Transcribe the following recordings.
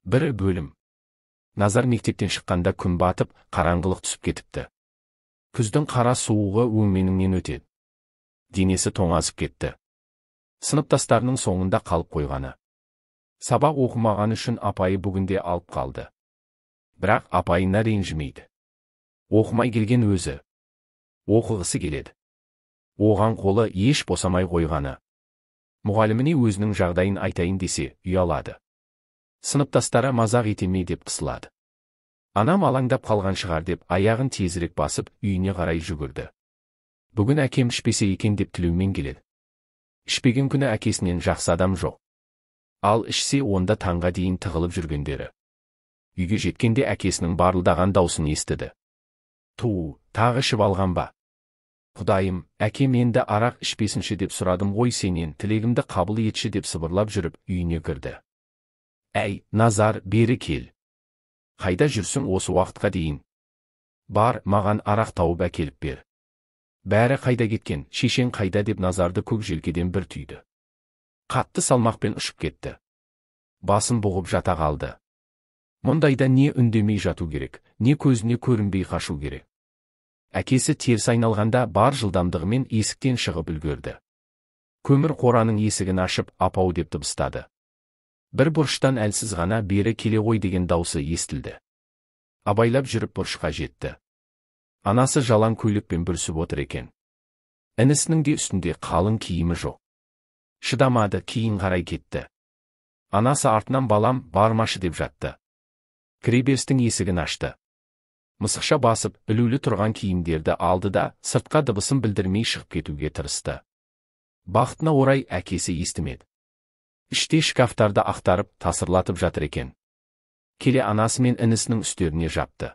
Бірі бөлім. Назар мектептен шыққанда күн батып, қараңғылық түсіп кетіпті. Күздің қара суығы өңменіңнен өтеді. Денесі тоңазып кетті. Сыныптастарының соңында қалып қойғаны. Сабақ оқымаған үшін апайы бүгінде алып қалды. Бірақ апайына ренжімейді. Оқымай келген өзі. Оқығысы келеді. Оған қолы еш босамай қойғаны. Мұғаліміне өзінің жағдайын айтайын десе, ұялады. Сыныптастары мазақ етеме деп қысылады. Анам алаңдап қалған шығар деп аяғын тезірек басып үйіне қарай жүгірді. Бүгін әкем ішпесе екен деп тілеумен келеді. Ішпеген күні әкесінен жақсы адам жоқ. Ал ішсе онда таңға дейін тығылып жүргендері. Үйге жеткенде әкесінің барылдаған даусын естіді. Тағы ішіп алған ба? Құдайым, әкем енді арақ ішпесінші деп сұрадым ғой сенен, тілегімді қабыл етші деп сыбырлап жүріп үйіне кірді. Әй, Назар, бері кел. Қайда жүрсің осы уақытқа дейін? Бар, маған арақ тауып әкеліп бер. Бәрі қайда кеткен, шешең қайда деп Назарды көк желкеден бір түйді. Қатты салмақпен ұшып кетті. Басын бұғып жата қалды. Мұндайда не үндемей жату керек, не көзіне көрінбей қашу керек. Әкесі теріс айналғанда бар жылдамдығымен есіктен шығып үлгерді. Көмір қораның есігін ашып, апау деп дыбыстады. Бір бұрыштан әлсіз ғана бері келе ғой деген даусы естілді. Абайлап жүріп бұрышқа жетті. Анасы жалаң көйлекпен бүрісіп отыр екен. Інісінің де үстінде қалың киімі жоқ. Шыдамады, кейін қарай кетті. Анасы артынан балам бармашы деп жатты. Кіреберістің есігін ашты. Мысықша басып, ілулі тұрған киімдерді алды да, сыртқа дыбысын білдірмей шығып кетуге тырысты. Бақытына орай әкесі естімеді. Іште шкафтарды ақтарып, тасырлатып жатыр екен. Келе анасы мен інісінің үстеріне жапты.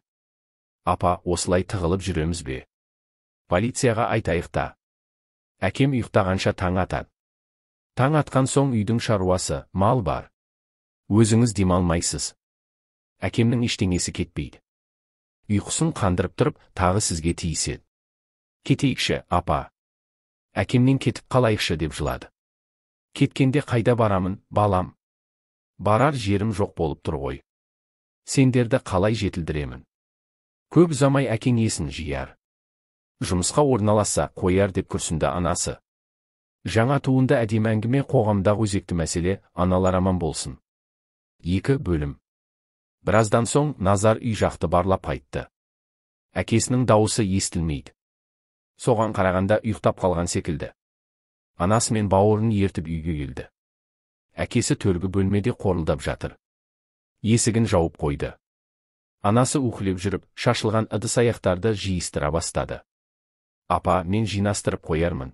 Апа, осылай тығылып жүреміз бе? Полицияға айтайық та. Әкем ұйықтағанша таң атады. Таң атқан соң үйдің шаруасы, мал бар. Өзіңіз демалмайсыз. Әкемнің ештеңесі кетпейді. Ұйқысын қандырып тұрып, тағы сізге тиіседі. Кетейікші, апа. Әкемнен кетіп қалайықшы деп жылады. Кеткенде қайда барамын, балам? Барар жерім жоқ болып тұр ғой. Сендерді қалай жетілдіремін? Көп ұзамай әкең есін жияр. Жұмысқа орналасса қояр деп күрсінді анасы. Жаңа туынды әдемі әңгіме қоғамдағы өзекті мәселе, аналар аман болсын. 2 бөлім. Біраздан соң Назар үй жақты барлап қайтты. Әкесінің дауысы естілмейді. Соған қарағанда ұйықтап қалған секілді. Анасы мен бауырын ертіп үйге келді. Әкесі төргі бөлмеде қорылдап жатыр. Есігін жауып қойды. Анасы уқылеп жүріп, шашылған ыдыс-аяқтарды жиыстыра бастады. Апа, мен жинастырып қоярмын.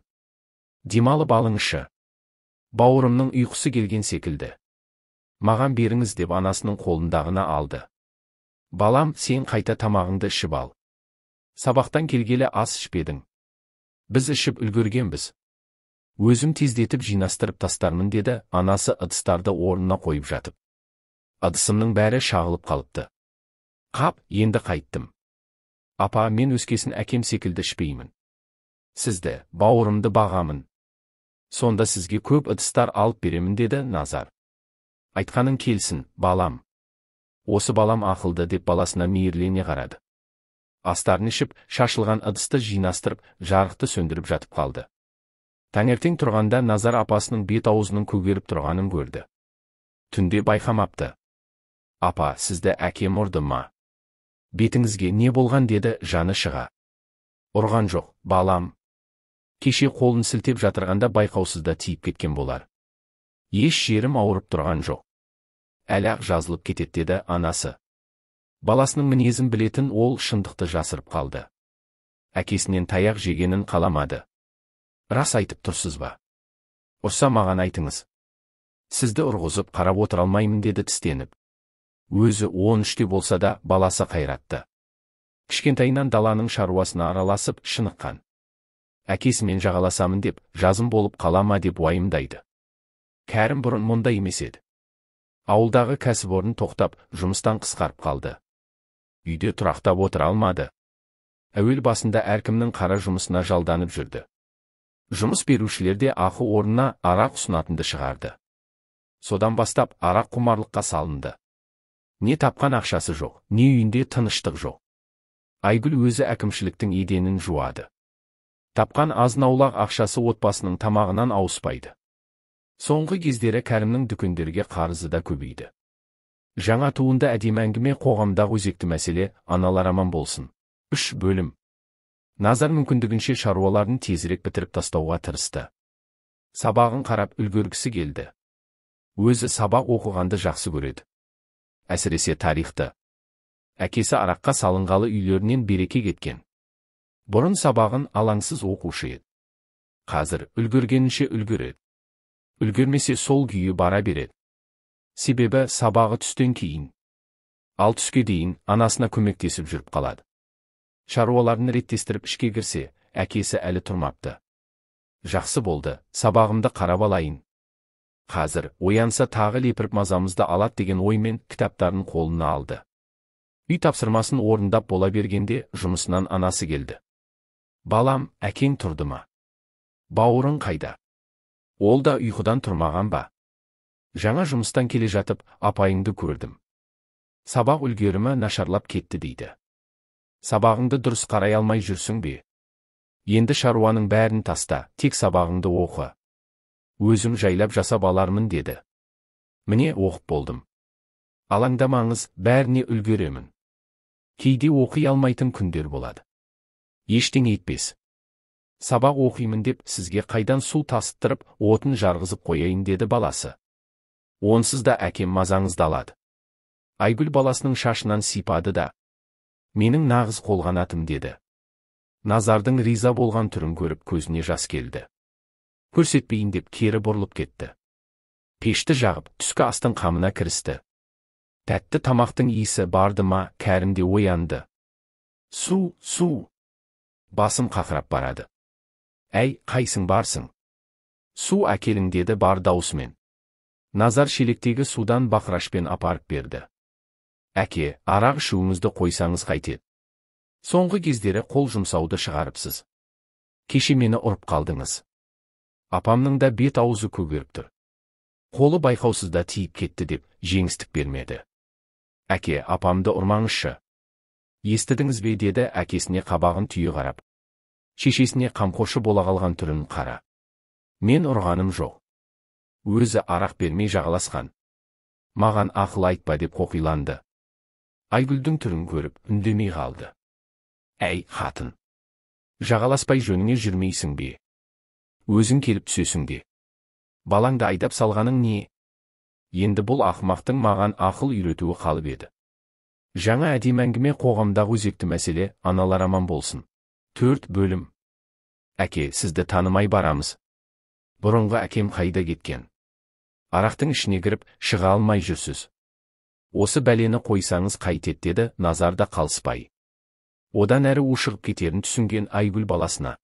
Демалып алыңызшы. Бауырымның ұйқысы келген секілді. Маған беріңіз деп анасының қолындағына алды. Балам, сен қайта тамағыңды ішіп ал. Сабақтан келгелі ас ішпедің. Біз ішіп үлгергенбіз. Өзім тездетіп жинастырып тастармын деді, анасы ыдыстарды орнына қойып жатып. Ыдысымның бәрі шағылып қалыпты. Қап, енді қайттым. Апа, мен өскесін әкем секілді ішпеймін. Сізді, бауырымды бағамын. Сонда сізге көп ыдыстар алып беремін деді Назар. Айтқаның келсін, балам. Осы балам ақылды деп баласына мейірлене қарады. Астарын ішіп, шашылған ыдысты жинастырып, жарықты сөндіріп жатып қалды. Таңертең тұрғанда Назар апасының бет-аузының көгеріп тұрғанын көрді. Түнде байқамапты. Апа, сізді әкем ұрды ма? Бетіңізге не болған деді жаны шыға. Ұрған жоқ, балам. Кеше қолын сілтеп жатырғанда байқаусызда тиіп кеткен болар. Еш жерім ауырып тұрған жоқ. Әлі-ақ жазылып кетеді деді анасы. Баласының мінезін білетін ол шындықты жасырып қалды. Әкесінен таяқ жегенін қаламады. Рас айтып тұрсыз ба? Ұрса маған айтыңыз. Сізді ұрғызып қарап отыра алмаймын деді тістеніп. Өзі 13-те болса да баласы қайратты. Кішкентайынан даланың шаруасына араласып шыныққан. Әкесімен жағаласамын деп, жазым болып қалама деп уайымдайды. Кәрім бұрын мұнда емес еді. Ауылдағы кәсіпорын тоқтап, жұмыстан қысқарып қалды. Үйде тұрақтап отыра алмады. Әуел басында әркімнің қара жұмысына жалданып жүрді. Жұмыс берушілер де ақы орнына арақ ұсынатынды шығарды. Содан бастап арақ құмарлыққа салынды. Не тапқан ақшасы жоқ, не үйінде тыныштық жоқ. Айгүл өзі әкімшіліктің еденін жуады. Тапқан азын-аулақ ақшасы отбасының тамағынан ауыспайды. Соңғы кездері Кәрімнің дүкендерге қарызы да көбейді. Жаңа туынды әдемі әңгіме қоғамдағы өзекті мәселе, аналар аман болсын. 3 бөлім. Назар мүмкіндігінше шаруаларын тезірек бітіріп тастауға тырысты. Сабағын қарап үлгергісі келді. Өзі сабақ оқығанды жақсы көреді. Әсіресе тарихты. Әкесі араққа салынғалы үйлерінен береке кеткен. Бұрын сабағын алаңсыз оқушы еді. Қазір үлгергенінше үлгереді. Үлгермесе сол күйі бара береді. Себебі сабағы түстен кейін. Ал түске дейін анасына көмектесіп жүріп қалады. Шаруаларын реттестіріп ішке кірсе, әкесі әлі тұрмапты. Жақсы болды, сабағымды қарап алайын. Қазір оянса тағы лепіріп мазамызды алады деген оймен кітаптарын қолына алды. Үй тапсырмасын орындап бола бергенде жұмысынан анасы келді. Балам, әкең тұрды ма? Бауырың қайда? Ол да ұйқыдан тұрмаған ба? Жаңа жұмыстан келе жатып, апайыңды көрдім. Сабақ үлгерімі нашарлап кетті дейді. Сабағыңды дұрыс қарай алмай жүрсің бе? Енді шаруаның бәрін таста, тек сабағыңды оқы. Өзім жайлап жасап алармын деді. Міне оқып болдым. Алаңдамаңыз, бәріне үлгеремін. Кейде оқи алмайтын күндер болады. Ештеңе етпес. Сабақ оқимын деп сізге қайдан су тасыттырып, отын жарғызып қояйын деді баласы. Онсыз да әкем мазаңызды алады. Айгүл баласының шашынан сипады да. Менің нағыз қолғанатым деді. Назардың риза болған түрін көріп көзіне жас келді. Көрсетпейін деп кері бұрылып кетті. Пешті жағып, түскі астың қамына кірісті. Тәтті тамақтың иісі барды ма, Кәрім де оянды. Су. Басым қақырап барады. Әй, қайсың барсың? Су әкелің деді бар даусымен. Назар шелектегі судан бақырашпен апарып берді. Әке, арақ ішуіңізді қойсаңыз қайтеді. Соңғы кездері қол жұмсауды шығарыпсыз. Кеше мені ұрып қалдыңыз. Апамның да бет аузы көгеріп тұр. Қолы байқаусызда тиіп кетті деп жеңістік бермеді. Әке, апамды ұрмаңызшы. Естідіңіз бе деді әкесіне қабағын түйе қарап. Шешесіне қамқоршы бола қалған түрін қара. Мен ұрғаным жоқ. Өзі арақ бермей жағаласқан. Маған ақыл айтпа деп қоқиланды. Айгүлдің түрін көріп үндемей қалды. Әй, қатын. Жағаласпай жөніңе жүрмейсің бе? Өзің келіп түсесің де. Балаңды айдап салғаның не? Енді бұл ақымақтың маған ақыл үйретуі қалып еді. Жаңа әдемі әңгіме қоғамдағы өзекті мәселе, аналар аман болсын. 4 бөлім. Әке, сізді танымай барамыз. Бұрынғы әкем қайда кеткен? Арақтың ішіне кіріп, шыға алмай жүрсіз. Осы бәлені қойсаңыз қайтет деді Назар да қалыспай. Одан әрі ушығып кетерін түсінген Айгүл баласына.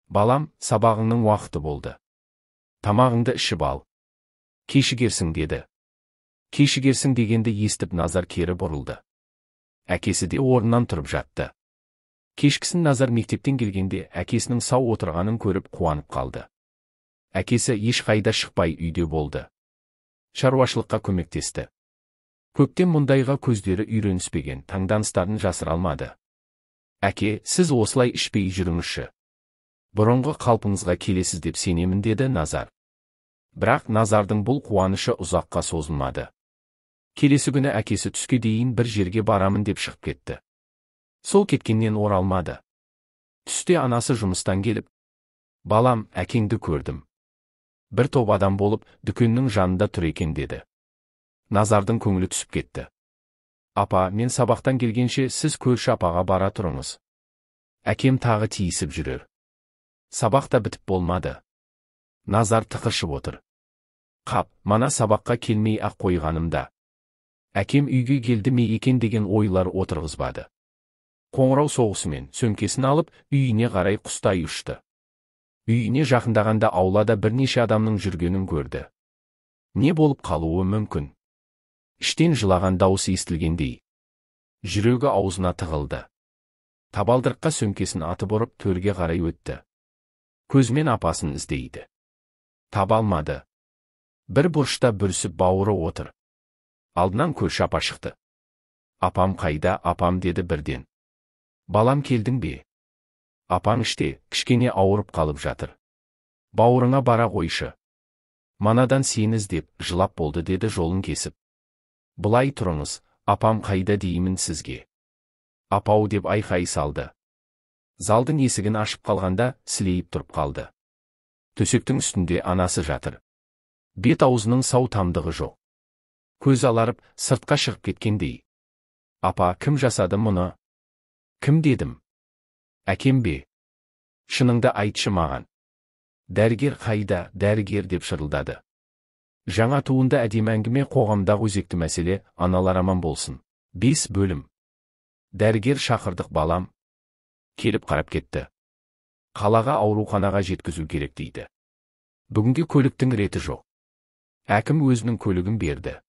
Балам, сабағыңның уақыты болды. Тамағыңды ішіп ал. Кешігерсің деді. Кешігерсің дегенді естіп Назар кері бұрылды. Әкесі де орнынан тұрып жатты. Кешкісін Назар мектептен келгенде әкесінің сау отырғанын көріп қуанып қалды. Әкесі ешқайда шықпай үйде болды. Шаруашылыққа көмектесті. Көптен мұндайға көздері үйреніспеген, таңданыстарын жасыра алмады. Әке, сіз осылай ішпей жүріңізші. Бұрынғы қалпыңызға келесіз деп сенемін деді Назар. Бірақ Назардың бұл қуанышы ұзаққа созылмады. Келесі күні әкесі түске дейін бір жерге барамын деп шығып кетті. Сол кеткеннен оралмады. Түсте анасы жұмыстан келіп, балам, әкеңді көрдім. Бір топ адам болып, дүкеннің жанында тұр екен деді. Назардың көңілі түсіп кетті. Апа, мен сабақтан келгенше сіз көрші апаға бара тұрыңыз. Әкем тағы тиісіп жүрер. Сабақ та бітіп болмады. Назар тықыршып отыр. Қап, мана сабаққа келмей ақ қойғанымда. Әкем үйге келді ме екен деген ойлар отырғызбады. Қоңырау соғысымен сөмкесін алып, үйіне қарай құстай ұшты. Үйіне жақындағанда аулада бірнеше адамның жүргенін көрді. Не болып қалуы мүмкін? Іштен жылаған дауыс естілгендей. Жүрегі аузына тығылды. Табалдырыққа сөмкесін атып ұрып төрге қарай өтті. Көзмен апасын іздейді. Таба алмады. Бір бұрышта бүрісіп бауыры отыр. Алдынан көрші апа шықты. Апам қайда, апам деді бірден. Балам келдің бе? Апаң іште, кішкене ауырып қалып жатыр. Бауырыңа бара қойшы. Манадан сені іздеп, жылап болды деді жолын кесіп. Былай тұрыңыз, апам қайда деймін сізге. Апау деп айқай салды. Залдың есігін ашып қалғанда сілейіп тұрып қалды. Төсектің үстінде анасы жатыр. Бет аузының сау тамдығы жоқ. Көз аларып, сыртқа шығып кеткендей. Апа, кім жасады мұны? Кім дедім? Әкем бе? Шыныңды айтшы маған. Дәрігер қайда, дәрігер деп шырылдады. Жаңа туынды әдемі әңгіме қоғамдағы өзекті мәселе, аналар аман болсын. 5 бөлім. Дәрігер шақырдық балам. Келіп қарап кетті. Қалаға ауруханаға жеткізу керек дейді. Бүгінге көліктің реті жоқ. Әкім өзінің көлігін берді.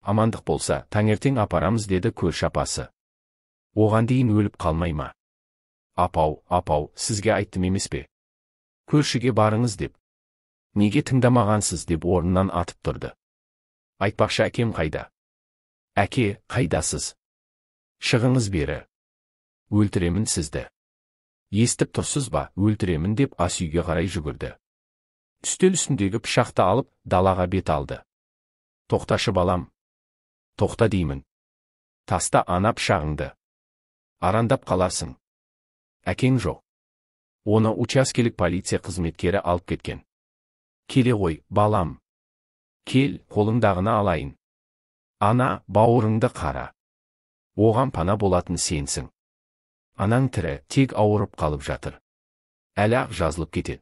Амандық болса, таңертең апарамыз деді көрші апасы. Оған дейін өліп қалмай ма? Апау, сізге айттым емес пе? Көршіге барыңыз деп. Неге тыңдамағансыз деп орнынан атып тұрды. Айтпақшы әкем қайда? Әке, қайдасыз? Шығыңыз бері. Өлтіремін сізді. Естіп тұрсыз ба, өлтіремін деп ас үйге қарай жүгірді. Үстел үстіндегі пышақты алып, далаға бет алды. Тоқташы балам. Тоқта деймін. Таста ана пышағыңды. Арандап қаларсың. Әкең жоқ. Оны учаскелік полиция қызметкері алып кеткен. Келе ғой, балам. Кел, қолыңдағыны алайын. Ана, бауырыңды қара. Оған пана болатын сенсің. Анаң тірі, тек ауырып қалып жатыр. Әлі ақ жазылып кетеді.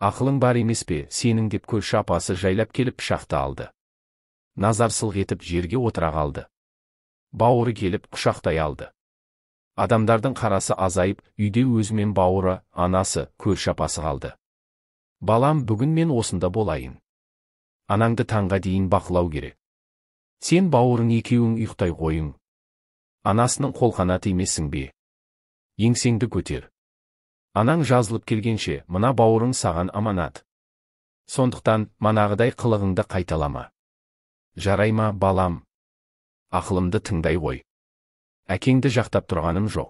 Ақылың бар емес пе, сенің деп көрші апасы жайлап келіп пышақты алды. Назар сылқ етіп жерге отыра қалды. Бауыры келіп құшақтай алды. Адамдардың қарасы азайып, үйде өзімен бауыры, анасы, көрші апасы қалды. Балам, бүгін мен осында болайын. Анаңды таңға дейін бақылау керек. Сен бауырың екеуің ұйықтай қойың. Анасының қолқанаты емессің бе? Еңсеңді көтер. Анаң жазылып келгенше, мына бауырың саған аманат. Сондықтан, манағыдай қылығыңды қайталама. Жарайма, балам? Ақылымды тыңдай ғой. Әкеңді жақтап тұрғаным жоқ.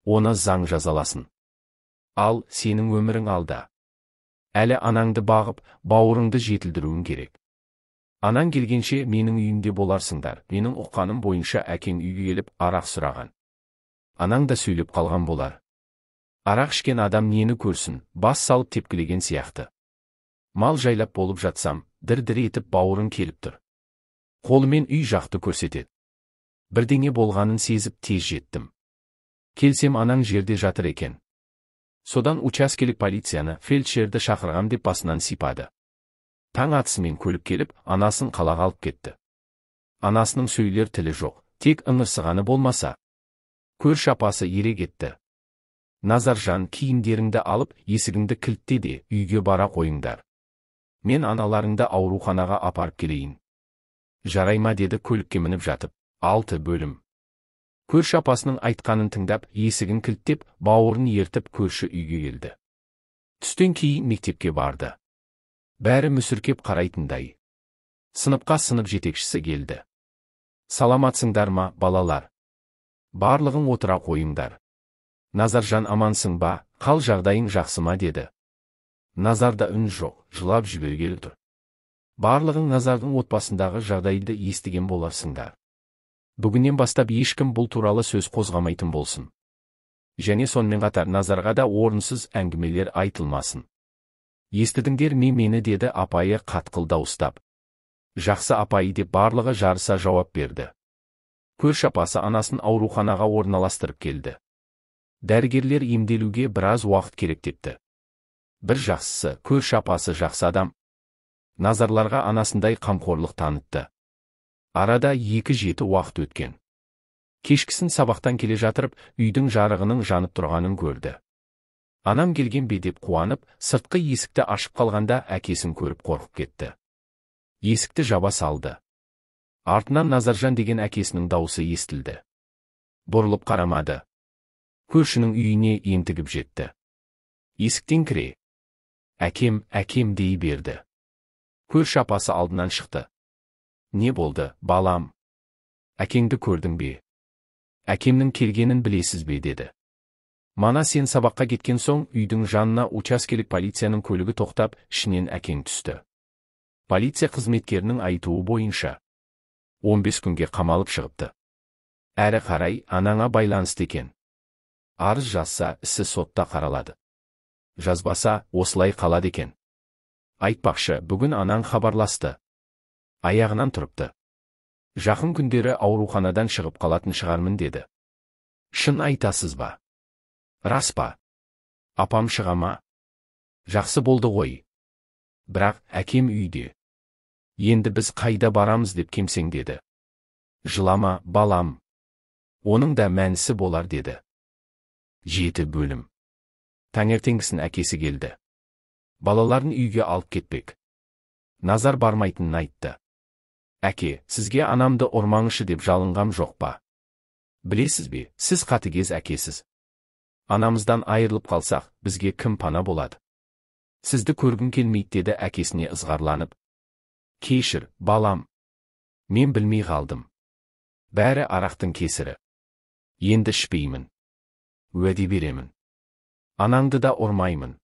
Оны заң жазаласын. Ал, сенің өмірің алда. Әлі анаңды бағып, бауырыңды жетілдіруің керек. Анаң келгенше менің үйімде боларсыңдар. Менің ұққаным бойынша әкең үйге келіп арақ сұраған. Анаң да сөйлеп қалған болар. Арақ ішкен адам нені көрсін, бас салып тепкілеген сияқты. Мал жайлап болып жатсам, дір-дір етіп бауырың келіп тұр. Қолымен үй жақты көрсетеді. Бірдеңе болғанын сезіп тез жеттім. Келсем анаң жерде жатыр екен. Содан учаскелік полицияны, фельдшерді шақырғам деп басынан сипады. Таң атысымен көлік келіп, анасын қалаға алып кетті. Анасының сөйлер тілі жоқ, тек ыңырсығаны болмаса. Көрші апасы ере кетті. Назаржан, киімдеріңді алып, есігіңді кілтте де, үйге бара қойыңдар. Мен аналарыңды ауруханаға апарып келейін. Жарайма деді көлікке мініп жатып. 6 бөлім. Көрші апасының айтқанын тыңдап, есігін кілттеп, бауырын ертіп көрші үйге келді. Түстен кейін мектепке барды. Бәрі мүсіркеп қарайтындай. Сыныпқа сынып жетекшісі келді. Саламатсыңдар ма, балалар? Барлығың отыра қойыңдар. Назаржан, амансың ба, қал жағдайың жақсы ма деді. Назарда үн жоқ, жылап жібергелі тұр. Барлығың Назардың отбасындағы жағдайды естіген боларсыңдар. Бүгіннен бастап ешкім бұл туралы сөз қозғамайтын болсын. Және сонымен қатар Назарға да орынсыз әңгімелер айтылмасын. Естідіңдер мені деді апайы қатқыл дауыстап. Жақсы апайы деп барлығы жарыса жауап берді. Көрші апасы анасын ауруханаға орналастырып келді. Дәрігерлер емделуге біраз уақыт керек депті. Бір жақсысы, көрші апасы жақсы адам. Назарларға анасындай қамқорлық танытты. Арада 2-7 уақыт өткен. Кешкісін сабақтан келе жатырып, үйдің жарығының жанып тұрғанын көрді. Анам келген бе деп қуанып, сыртқы есікті ашып қалғанда әкесін көріп қорқып кетті. Есікті жаба салды. Артынан Назаржан деген әкесінің дауысы естілді. Бұрылып қарамады. Көршінің үйіне ентігіп жетті. Есіктен кіре. Әкем дей берді. Көрші апасы алдынан шықты. Не болды, балам? Әкеңді көрдің бе? Әкемнің келгенін білесіз бе, деді. Мана сен сабаққа кеткен соң үйдің жанына учаскелік полицияның көлігі тоқтап, ішінен әкең түсті. Полиция қызметкерінің айтуы бойынша 15 күнге қамалып шығыпты. Әрі қарай анаңа байланысты екен. Арыз жазса, ісі сотта қаралады. Жазбаса, осылай қалады екен. Айтпақшы, бүгін анаң хабарласты. Аяғынан тұрыпты. Жақын күндері ауруханадан шығып қалатын шығармын, деді. Шын айтасыз ба? Рас па? Апам шыға ма? Жақсы болды ғой. Бірақ әкем үйде. Енді біз қайда барамыз деп кемсеңдеді. Жылама, балам. Оның да мәнісі болар, деді. 7 бөлім. Таңертеңгісін әкесі келді. Балаларын үйге алып кетпек. Назар бармайтынын айтты. Әке, сізге анамды ұрмаңышы деп жалынғам жоқ па? Білесіз бе, сіз қатыгез әкесіз. Анамыздан айырылып қалсақ, бізге кім пана болады? Сізді көргім келмейді, деді әкесіне ызғарланып. Кешір, балам. Мен білмей қалдым. Бәрі арақтың кесірі. Енді ішпеймін. Уәде беремін. Анаңды да ұрмаймын.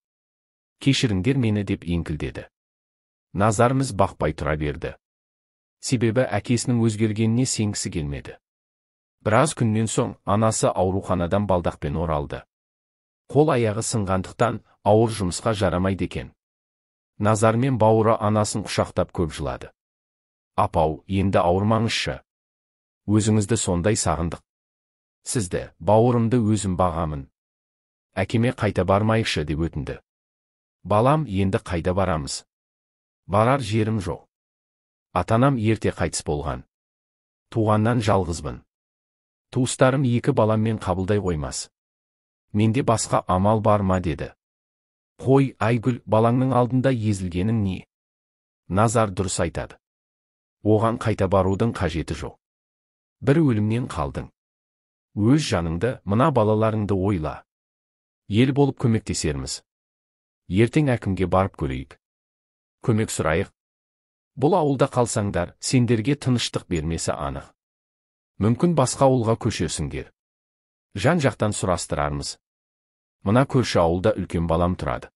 Кешіріңдер мені, деп еңкілдеді. Назарымыз бақпай тұра берді. Себебі әкесінің өзгергеніне сенгісі келмеді. Біраз күннен соң анасы ауруханадан балдақпен оралды. Қол аяғы сынғандықтан ауыр жұмысқа жарамайды екен. Назар мен бауыры анасын құшақтап көп жылады. Апау, енді ауырмаңызшы. Өзіңізді сондай сағындық. Сізді, бауырымды өзім бағамын. Әкеме қайта бармайықшы, деп өтінді. Балам, енді қайда барамыз? Барар жерім жоқ. Атанам ерте қайтыс болған. Туғаннан жалғызбын. Туыстарым 2 баламмен қабылдай қоймас. Менде басқа амал бар ма, деді. Қой, Айгүл, балаңның алдында езілгенің не? Назар дұрыс айтады. Оған қайта барудың қажеті жоқ. Бір өлімнен қалдың. Өз жаныңды, мына балаларыңды ойла. Ел болып көмектесерміз. Ертең әкімге барып көрейік. Көмек сұрайық. Бұл ауылда қалсаңдар, сендерге тыныштық бермесі анық. Мүмкін басқа ауылға көшерсіңдер. Жан-жақтан сұрастырармыз. Мына көрші ауылда үлкен балам тұрады.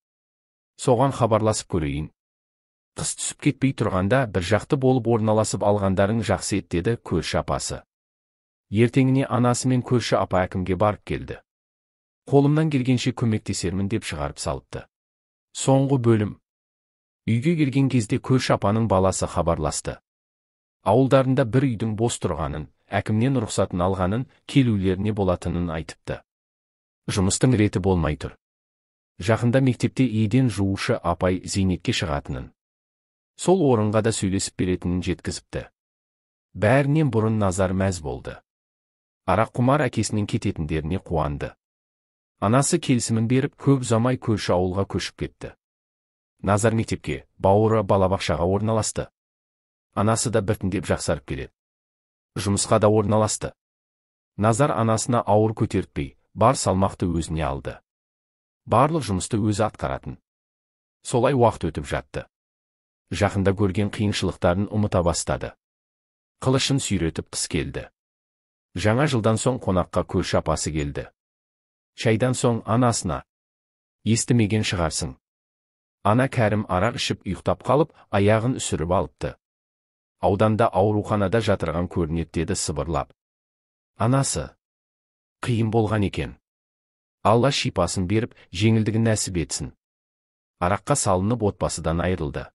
Соған хабарласып көрейін. Қыс түсіп кетпей тұрғанда бір жақты болып орналасып алғандарың жақсы ет, деді көрші апасы. Ертеңіне анасы мен көрші апа әкімге барып келді. Қолымнан келгенше көмектесермін, деп шығарып салыпты. Соңғы бөлім. Үйге келген кезде көрші апаның баласы хабарласты. Ауылдарында бір үйдің бос тұрғанын, әкімнен рұқсатын алғанын, келулеріне болатынын айтыпты. Жұмыстың реті болмай тұр. Жақында мектепте еден жуушы апай зейнетке шығатынын. Сол орынға да сөйлесіп беретінін жеткізіпті. Бәрінен бұрын Назар мәз болды. Араққұмар әкесінің кететіндеріне қуанды. Анасы келісімін беріп, көп ұзамай көрші ауылға көшіп кетті. Назар мектепке, бауыры балабақшаға орналасты. Анасы да біртіндеп жақсарып келеді. Жұмысқа да орналасты. Назар анасына ауыр көтертпей, бар салмақты өзіне алды. Барлық жұмысты өзі атқаратын. Солай уақыт өтіп жатты. Жақында көрген қиыншылықтарын ұмыта бастады. Қылышын сүйретіп қыс келді. Жаңа жылдан соң қонаққа көрші апасы келді. Шайдан соң анасына: естімеген шығарсың. Ана Кәрім арақ ішіп ұйықтап қалып, аяғын үсіріп алыпты. Ауданда ауруханада жатырған көрінеді, деді сыбырлап. Анасы: қиын болған екен. Алла шипасын беріп, жеңілдігін нәсіп етсін. Араққа салынып отбасыдан айырылды.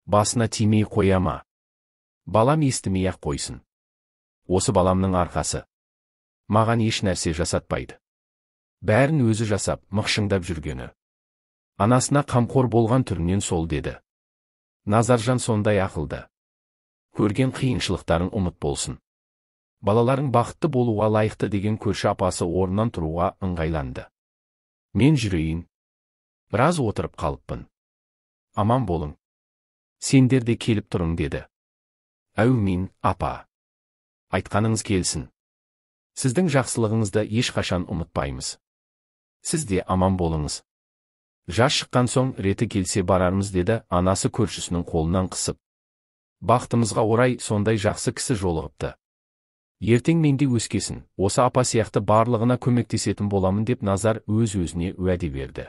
Басына тимей қоя ма? Балам естімей ақ қойсын. Осы баламның арқасы. Маған еш нәрсе жасатпайды. Бәрін өзі жасап, мықшыңдап жүргені. Анасына қамқор болған түрінен сол, деді. Назаржан сондай ақылды. Көрген қиыншылықтарын ұмыт болсын. Балаларың бақытты болуға лайықты, деген көрші апасы орнынан тұруға ыңғайланды. Мен жүрейін. Біраз отырып қалыппын. Аман болың. Сендер де келіп тұрың, деді. Әумин, апа. Айтқаныңыз келсін. Сіздің жақсылығыңызды ешқашан ұмытпаймыз. Сіз де аман болыңыз. Жас шыққан соң реті келсе барармыз, деді анасы көршісінің қолынан қысып. Бақытымызға орай сондай жақсы кісі жолығыпты. Ертең менде өскесін, осы апа сияқты барлығына көмектесетін боламын деп Назар өз-өзіне уәде берді.